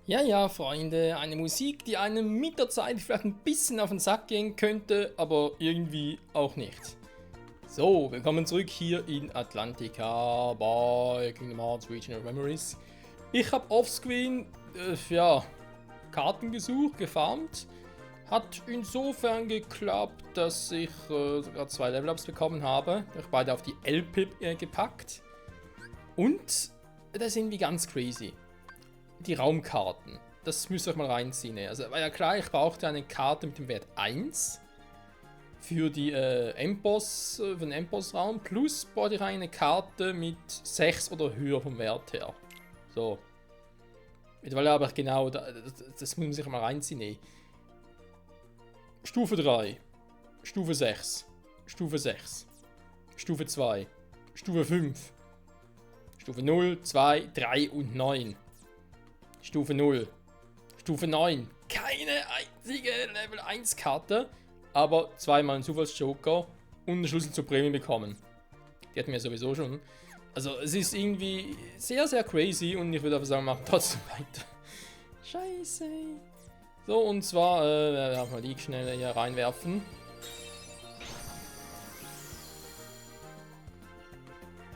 Ja, ja, Freunde, eine Musik, die einem mit der Zeit vielleicht ein bisschen auf den Sack gehen könnte, aber irgendwie auch nicht. So, willkommen zurück hier in Atlantica bei Kingdom Hearts Region of Memories. Ich habe offscreen, Karten gesucht, gefarmt. Hat insofern geklappt, dass ich sogar 2 Level-Ups bekommen habe. Ich habe beide auf die L-Pip gepackt. Und das ist irgendwie ganz crazy. Die Raumkarten. Das müsst ihr euch mal reinziehen. Also war ja klar, ich brauchte eine Karte mit dem Wert 1 für die Endboss, für den Endboss-Raum. Plus brauchte ich eine Karte mit 6 oder höher vom Wert her. So. Mittlerweile habe ich genau, das muss man sich mal reinziehen. Ey. Stufe 3, Stufe 6, Stufe 6, Stufe 2, Stufe 5, Stufe 0, 2, 3 und 9. Stufe 0. Stufe 9. Keine einzige Level 1 Karte, aber zweimal einen Zufallsjoker und einen Schlüssel zur Prämie bekommen. Die hatten wir sowieso schon. Also es ist irgendwie sehr, sehr crazy und ich würde einfach sagen, machen trotzdem weiter. Scheiße. So, und zwar, mal die schnell hier reinwerfen.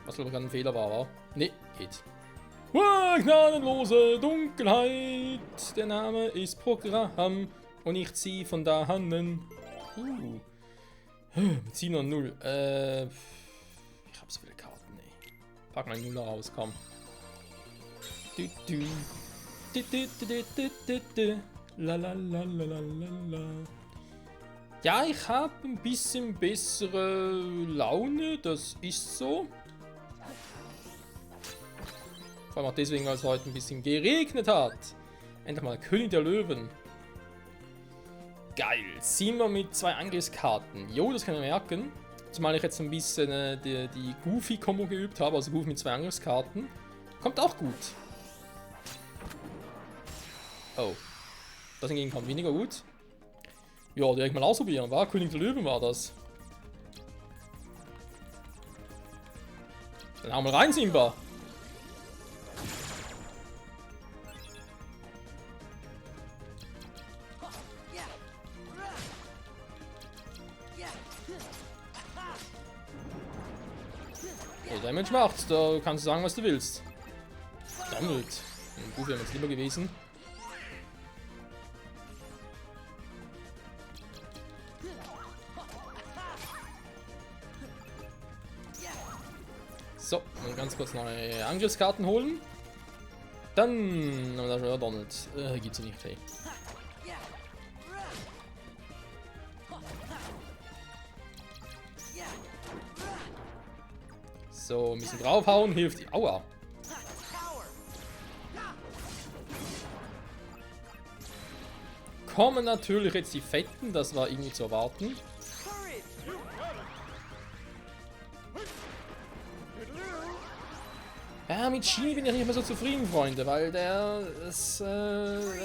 Was glaube ich gerade ein Fehler war, wa? Ne, geht. Gnadenlose Dunkelheit, der Name ist Programm und ich zieh von da Hannen. Mit 7 und 0. Ich hab so viele Karten, ey. Pack mal 0 raus, komm. Ja, ich habe ein bisschen bessere Laune, das ist so. Vor allem auch deswegen, weil es heute ein bisschen geregnet hat. Endlich mal König der Löwen. Geil. Ziehen wir mit 2 Angriffskarten. Jo, das kann ich merken. Zumal ich jetzt ein bisschen die Goofy-Kombo geübt habe. Also Goofy mit 2 Angriffskarten. Kommt auch gut. Oh. Das hingegen kommt weniger gut. Ja, direkt mal ausprobieren. War König der Löwen war das. Dann hauen wir rein, Simba. Damage macht, da kannst du sagen, was du willst. Dommelt. Gut, wäre jetzt lieber gewesen. So, mal ganz kurz neue Angriffskarten holen. Dann haben wir da schon Donald. Gibt's ja nicht, hey. So, ein bisschen draufhauen, hilft die. Aua. Kommen natürlich jetzt die Fetten, das war irgendwie zu erwarten. Ja, mit Genie bin ich nicht mehr so zufrieden, Freunde, weil der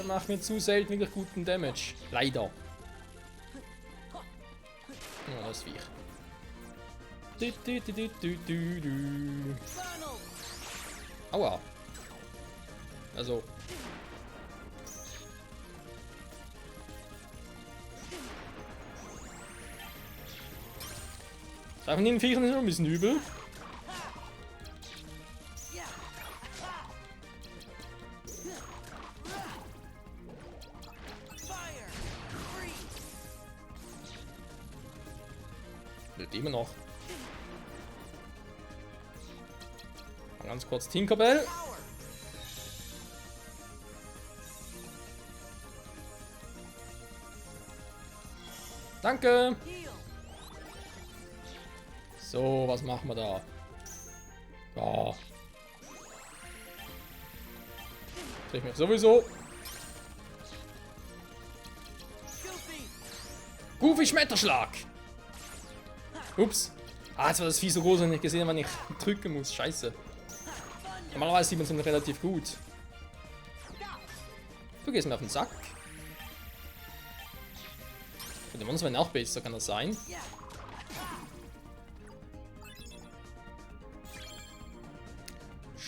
macht mir zu selten wirklich guten Damage. Leider. Ja, das Viech. Aua. Also. Das von den Viechern ist schon ein bisschen übel. Lebt immer noch. Ganz kurz Tinkerbell. Danke. So, was machen wir da? Ja. Trifft mich sowieso. Goofy Schmetterschlag. Ups. Ah, jetzt war das Vieh so groß, dass ich nicht gesehen habe, wann ich drücken muss. Scheiße. Normalerweise sieht man es relativ gut. Du gehst mir auf den Sack. Für die Monster werden auch besser, kann das sein?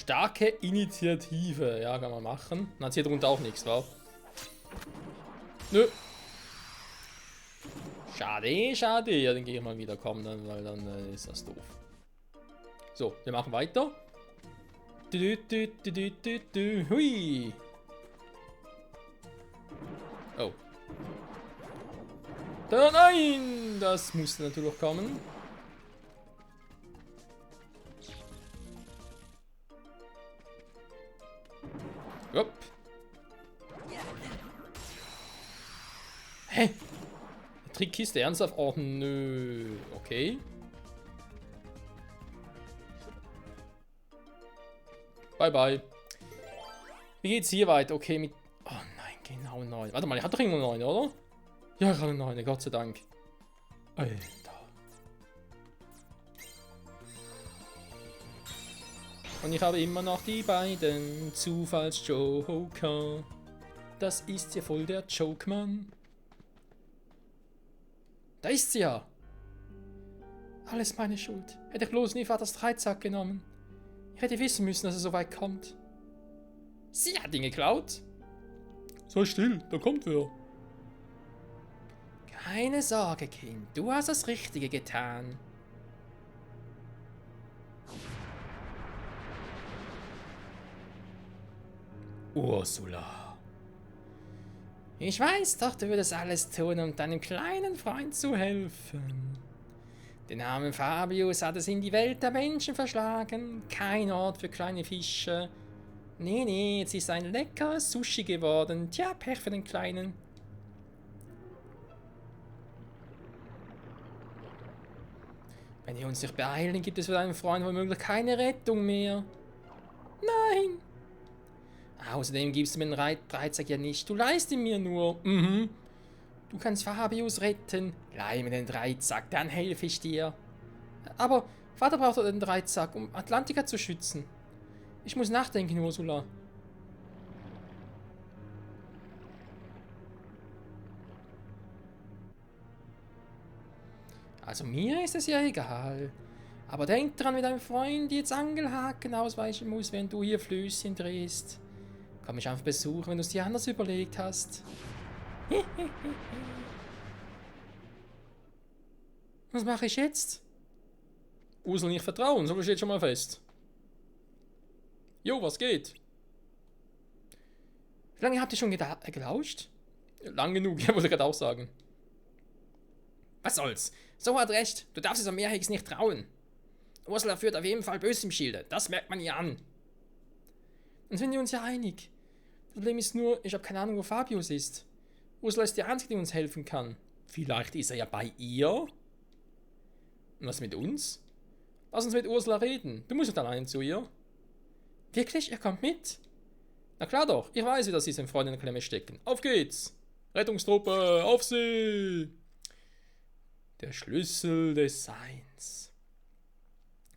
Starke Initiative. Ja, kann man machen. Dann hat hier drunter auch nichts, wa? Nö. Schade, schade. Ja, dann gehe ich mal wieder kommen, dann, weil dann ist das doof. So, wir machen weiter. Hui. Oh. Da, nein! Das musste natürlich kommen. Hopp. Hä? Trickkiste ernsthaft? Oh nö. Okay. Bye bye. Wie geht's hier weiter? Okay, mit. Oh nein, genau 9. Warte mal, ich hatte doch irgendwo 9, oder? Ja, gerade 9, Gott sei Dank. Alter. Und ich habe immer noch die beiden Zufalls-Joker. Das ist ja voll der Joke, Mann. Da ist sie ja. Alles meine Schuld. Hätte ich bloß nie Vaters Dreizack genommen. Ich hätte wissen müssen, dass es so weit kommt. Sie hat ihn geklaut. Sei still, da kommt wer. Keine Sorge, Kind. Du hast das Richtige getan. Ursula. Ich weiß doch, du würdest alles tun, um deinem kleinen Freund zu helfen. Den armen Fabius hat es in die Welt der Menschen verschlagen. Kein Ort für kleine Fische. Nee, jetzt ist ein leckeres Sushi geworden. Tja, Pech für den Kleinen. Wenn wir uns nicht beeilen, gibt es für deinen Freund womöglich keine Rettung mehr. Nein. Außerdem gibst du mir den Dreizack ja nicht. Du leihst ihn mir nur. Mhm. Du kannst Fabius retten. Leih mir den Dreizack, dann helfe ich dir. Aber Vater braucht doch den Dreizack, um Atlantica zu schützen. Ich muss nachdenken, Ursula. Also mir ist es ja egal. Aber denk dran, wie dein Freund jetzt Angelhaken ausweichen muss, wenn du hier Flößchen drehst. Komm mich einfach besuchen, wenn du es dir anders überlegt hast. Was mache ich jetzt? Ursel nicht vertrauen, so steht schon mal fest. Jo, was geht? Wie lange habt ihr schon gelauscht? Lang genug, ja, wollte ich gerade auch sagen. Was soll's? So hat recht, du darfst es am Meerhex nicht trauen. Ursula führt auf jeden Fall böse im Schilde, das merkt man ihr an. Dann sind wir uns ja einig. Das Problem ist nur, ich habe keine Ahnung, wo Fabius ist. Ursula ist die Einzige, die uns helfen kann. Vielleicht ist er ja bei ihr? Und was mit uns? Lass uns mit Ursula reden. Du musst nicht allein zu ihr. Wirklich? Ihr kommt mit? Na klar doch. Ich weiß, wie das ist, wenn Freunde in der Klemme stecken. Auf geht's! Rettungstruppe, auf sie! Der Schlüssel des Seins.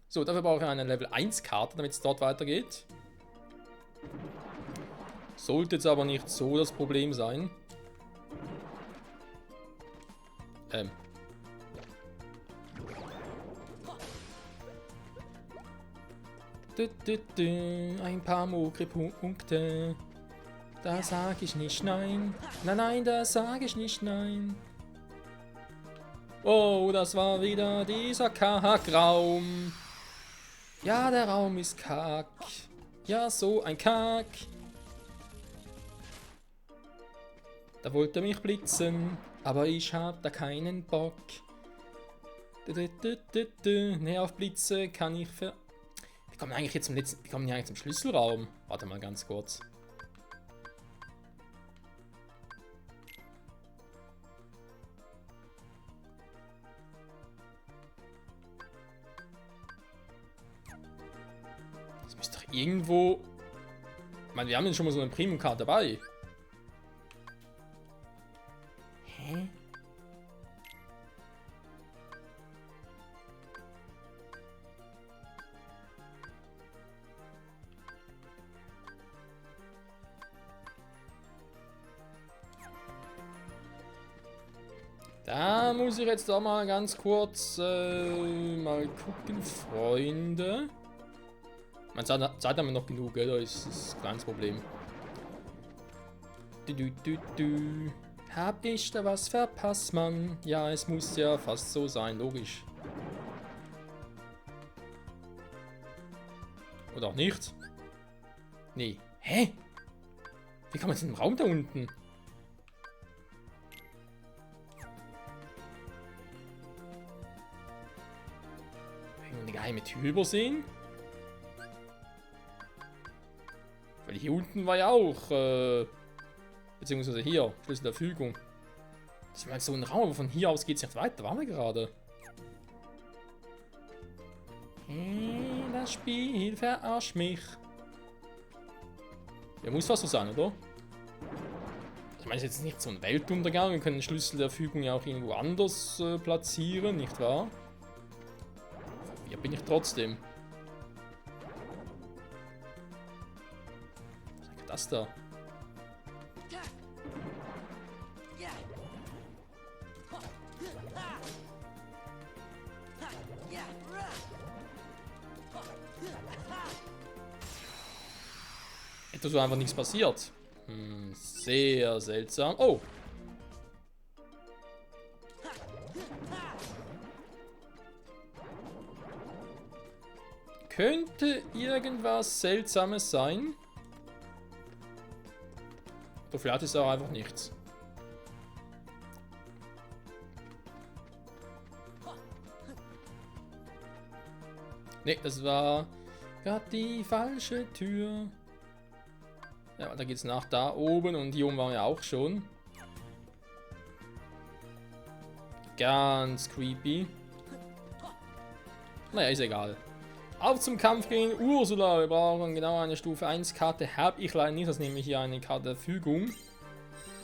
So, dafür brauche ich eine Level 1 Karte, damit es dort weitergeht. Sollte jetzt aber nicht so das Problem sein. Ein paar Mogri-Punkte. Da sag ich nicht nein. Nein, da sag ich nicht nein. Oh, das war wieder dieser Kack-Raum. Ja, der Raum ist kack. Ja, so ein Kack. Da wollte er mich blitzen, aber ich hab da keinen Bock. Ne, auf Blitze kann ich ver... Wir kommen eigentlich jetzt zum letzten... Wir kommen hier eigentlich zum Schlüsselraum. Warte mal ganz kurz. Das müsste doch irgendwo... Ich meine, wir haben ja schon mal so eine Premium-Karte dabei. Hä? Da muss ich jetzt doch mal ganz kurz mal gucken, Freunde. Man Zeit haben wir noch genug, gell? Da ist das ein kleines Problem. Hab ich da was verpasst, Mann? Ja, es muss ja fast so sein, logisch. Oder auch nicht? Nee. Hä? Wie kann man jetzt in den Raum da unten? Eine geheime Tür übersehen? Weil hier unten war ja auch, beziehungsweise hier, Schlüssel der Fügung. Das war so ein Raum, aber von hier aus geht es nicht weiter. Waren wir gerade? Hey, das Spiel verarscht mich. Ja, muss was so sein, oder? Ich meine, es ist jetzt nicht so ein Weltuntergang. Wir können den Schlüssel der Fügung ja auch irgendwo anders platzieren, nicht wahr? Hier bin ich trotzdem. Was ist das da? Etwas, wo einfach nichts passiert. Sehr seltsam. Oh! Könnte irgendwas Seltsames sein? Oder vielleicht ist es auch einfach nichts. Ne, das war gerade die falsche Tür. Ja, da geht's nach da oben und hier oben waren wir auch schon. Ganz creepy. Naja, ist egal. Auf zum Kampf gegen Ursula. Wir brauchen genau eine Stufe 1 Karte. Habe ich leider nicht. Das nehme ich hier eine Karte der Fügung.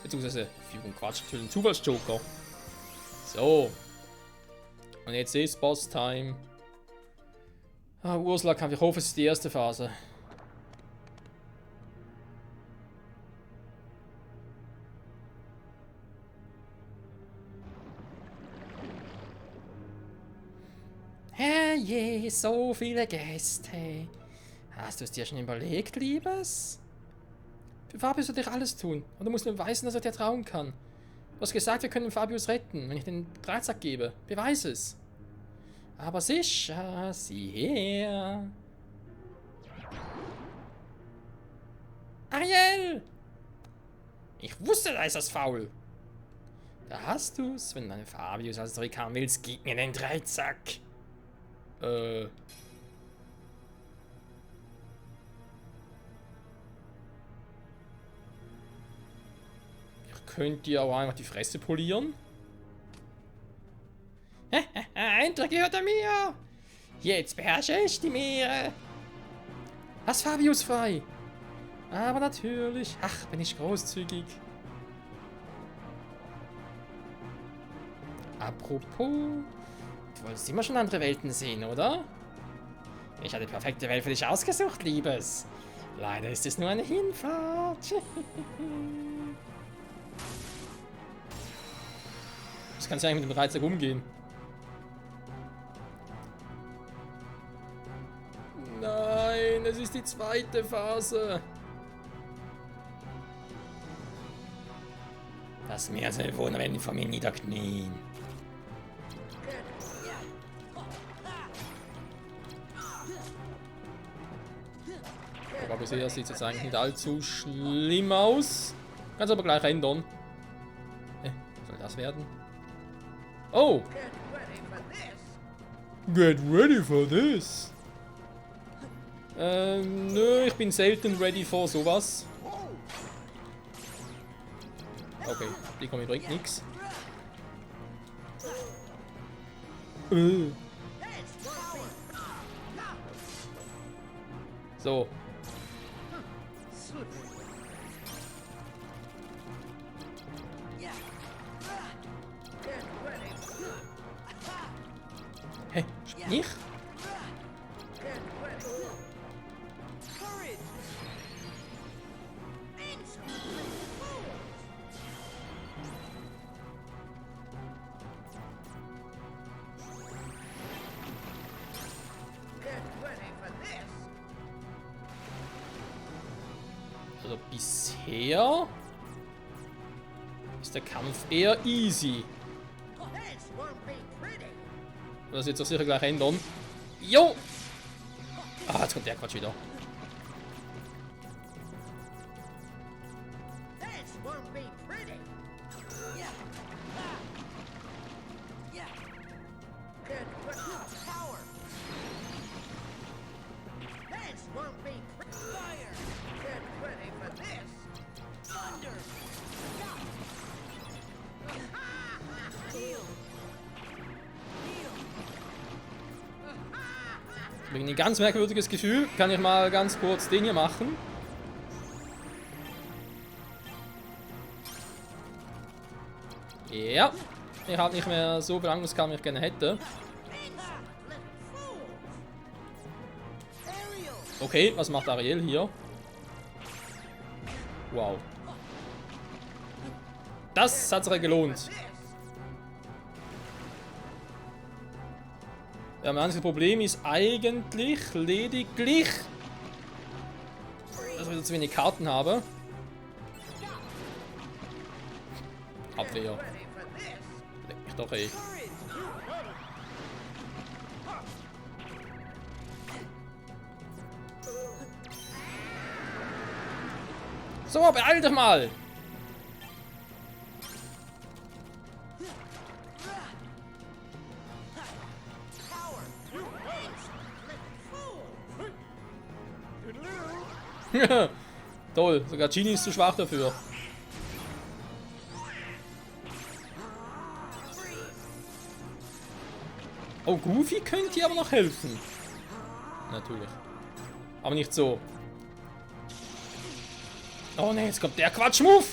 Beziehungsweise Fügung, Quatsch, für den Zufallsjoker. So. Und jetzt ist Boss-Time. Ah, Ursula-Kampf. Ich hoffe, es ist die erste Phase. Herrje, so viele Gäste. Hast du es dir schon überlegt, Liebes? Für Fabius wird ich alles tun. Und du musst mir beweisen, dass er dir trauen kann. Du hast gesagt, wir können Fabius retten, wenn ich den Dreizack gebe. Beweis es. Aber sicher, sieh her. Ariel! Ich wusste, da ist das faul. Da hast du's. Wenn du einen Fabius als zurückhaben willst, gib mir den Dreizack. Ich könnte ja auch einfach die Fresse polieren. Endlich gehört er mir! Jetzt beherrsche ich die Meere! Lass Fabius frei! Aber natürlich. Ach, bin ich großzügig. Apropos... Du wolltest immer schon andere Welten sehen, oder? Ich habe die perfekte Welt für dich ausgesucht, Liebes. Leider ist es nur eine Hinfahrt. Was kannst du eigentlich mit dem Dreizack umgehen? Nein, es ist die zweite Phase. Das Meeresbewohner werden vor mir niederknien. Aber bisher sieht es jetzt eigentlich nicht allzu schlimm aus. Kannst aber gleich ändern. Soll das werden? Oh! Get ready for this! Nö, ich bin selten ready for sowas. Okay, die kommen bringt nix. So. Hä? Sprich? bisher ist der Kampf eher easy. Das wird sich sicher gleich ändern. Jo! Ah, jetzt kommt der Quatsch wieder. Wegen ein ganz merkwürdiges Gefühl. Kann ich mal ganz kurz den hier machen. Ja. Ich habe nicht mehr so viel Angriffskraft, wie ich gerne hätte. Okay, was macht Ariel hier? Wow. Das hat sich gelohnt. Ja, mein einziges Problem ist eigentlich lediglich, dass ich zu wenig Karten habe. Abwehr. Leck mich doch, ey. So, beeil dich mal! Toll, sogar Genie ist zu schwach dafür. Oh, Goofy könnte hier aber noch helfen. Natürlich. Aber nicht so. Oh ne, jetzt kommt der Quatsch-Move!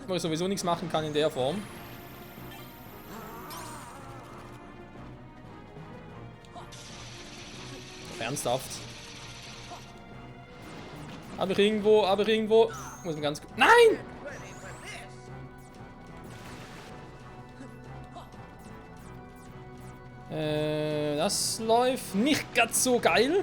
Wo ich sowieso nichts machen kann in der Form. Ernsthaft. Aber irgendwo. Muss man ganz. Nein! Das läuft nicht ganz so geil.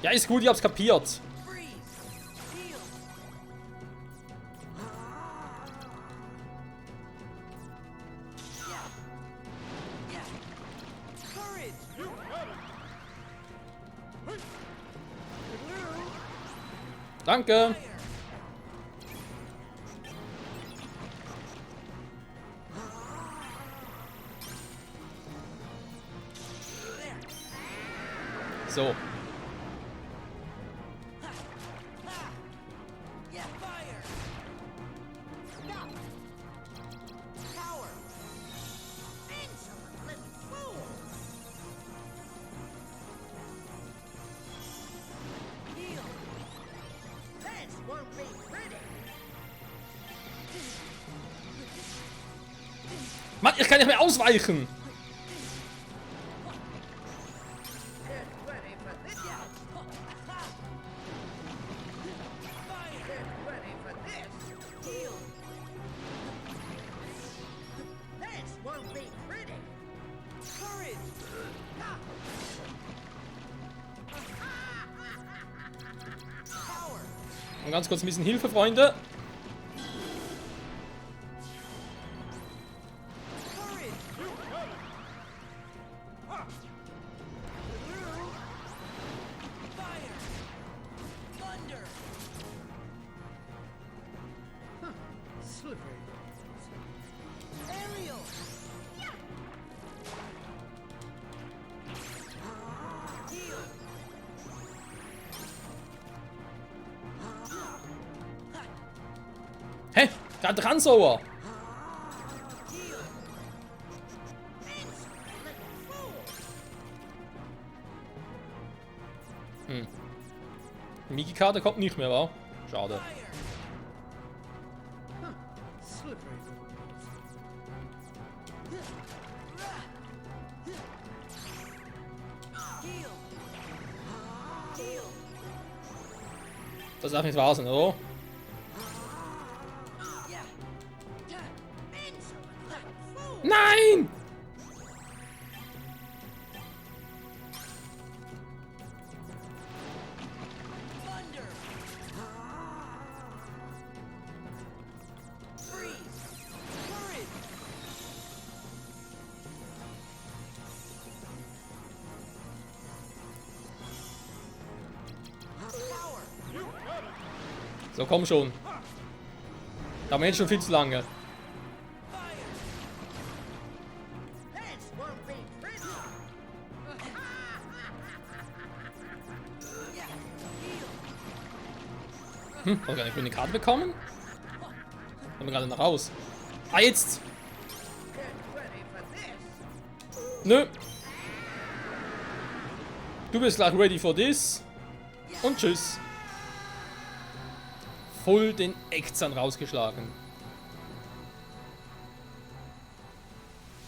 Ja, ist gut, ich hab's kapiert. Danke. So. Mann, ich kann nicht mehr ausweichen. Und ganz kurz ein bisschen Hilfe, Freunde. Hä? Da dran sauer. Migi-Karte kommt nicht mehr, wa? Schade. Das darf nicht wahr sein, oder? Nein! So, komm schon. Da haben wir jetzt schon viel zu lange. Haben wir gerade eine grüne Karte bekommen? Haben wir gerade noch raus. Ah, jetzt! Nö. Du bist gleich ready for this. Und tschüss. Voll den Eckzahn rausgeschlagen.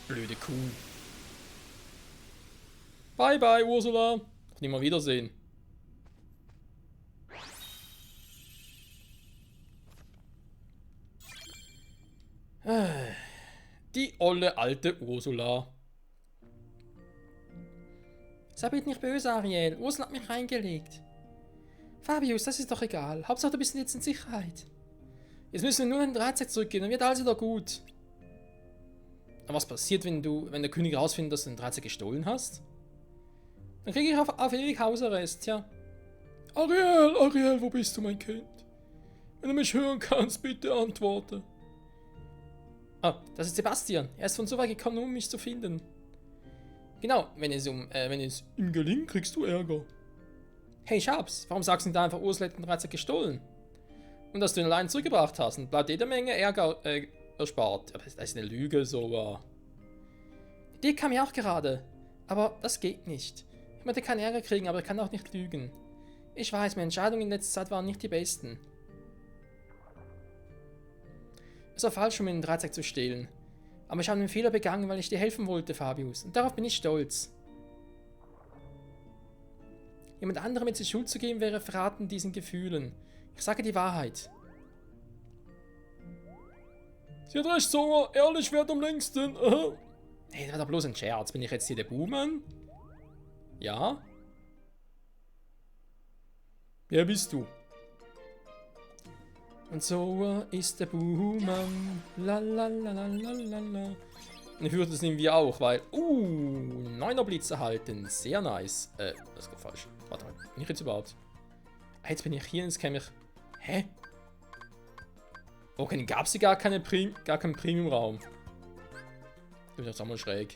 Blöde Kuh. Bye bye, Ursula. Nie mal wiedersehen. Die olle alte Ursula. Sei bitte nicht böse, Ariel. Ursula hat mich reingelegt. Fabius, das ist doch egal. Hauptsache, du bist jetzt in Sicherheit. Jetzt müssen wir nur in den Dreizack zurückgehen, dann wird alles wieder gut. Aber was passiert, wenn der König herausfindet, dass du den Dreizack gestohlen hast? Dann kriege ich auf ewig Hausarrest, ja. Ariel, Ariel, wo bist du, mein Kind? Wenn du mich hören kannst, bitte antworte. Ah, das ist Sebastian. Er ist von so weit gekommen, um mich zu finden. Genau, wenn es ihm gelingt, kriegst du Ärger. Hey Schabs, warum sagst du nicht einfach, Ursula hat den Dreizack gestohlen? Und dass du ihn allein zurückgebracht hast und bleibt jede Menge Ärger erspart. Aber das ist eine Lüge, so. Die kam mir auch gerade. Aber das geht nicht. Ich möchte keinen Ärger kriegen, aber ich kann auch nicht lügen. Ich weiß, meine Entscheidungen in letzter Zeit waren nicht die besten. Es war falsch, um den Dreizack zu stehlen. Aber ich habe einen Fehler begangen, weil ich dir helfen wollte, Fabius. Und darauf bin ich stolz. Jemand anderem jetzt die Schuld zu geben, wäre Verraten diesen Gefühlen. Ich sage die Wahrheit. Sie hat recht, Sora. Ehrlich währt am längsten. Hey, das war doch bloß ein Scherz. Bin ich jetzt hier der Buhmann? Ja? Wer bist du? Und Sora ist der Buhmann. Lalalalalalala. Und ich würde das irgendwie auch, weil... 9er Blitz erhalten. Sehr nice. Das geht falsch. Warte mal, bin ich jetzt überhaupt? Jetzt bin ich hier und jetzt käme ich... Hä? Okay, gab es hier gar keinen Premium-Raum. Das ist jetzt auch mal schräg.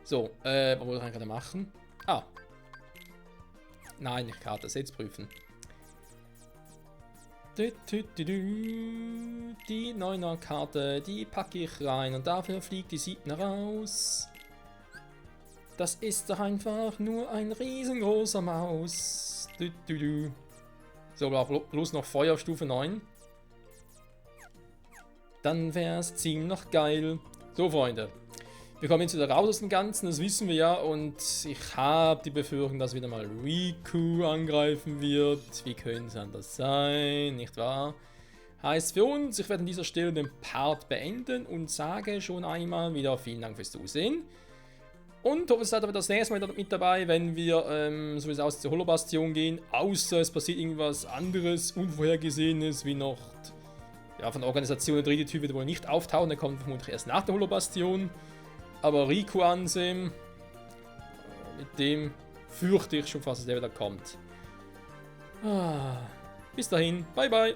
So, was wollte ich gerade machen? Ah. Nein, ich kann das jetzt prüfen. Die 9er Karte, die packe ich rein und dafür fliegt die 7er raus. Das ist doch einfach nur ein riesengroßer Maus. So, bloß noch Feuer auf Stufe 9. Dann wär's ziemlich geil. So, Freunde. Wir kommen jetzt wieder raus aus dem Ganzen, das wissen wir ja. Und ich habe die Befürchtung, dass wieder mal Riku angreifen wird. Wie könnte es anders sein, nicht wahr? Heißt für uns, ich werde an dieser Stelle den Part beenden und sage schon einmal wieder vielen Dank fürs Zusehen. Und hoffe, ihr seid aber das nächste Mal wieder mit dabei, wenn wir, so wie es aussieht, zur Holobastion gehen. Außer es passiert irgendwas anderes, Unvorhergesehenes, wie noch ja, von der Organisation der dritte Typ wird wohl nicht auftauchen. Der kommt vermutlich erst nach der Holobastion. Aber Riku ansehen, mit dem fürchte ich schon fast, dass der wieder kommt. Bis dahin, bye bye.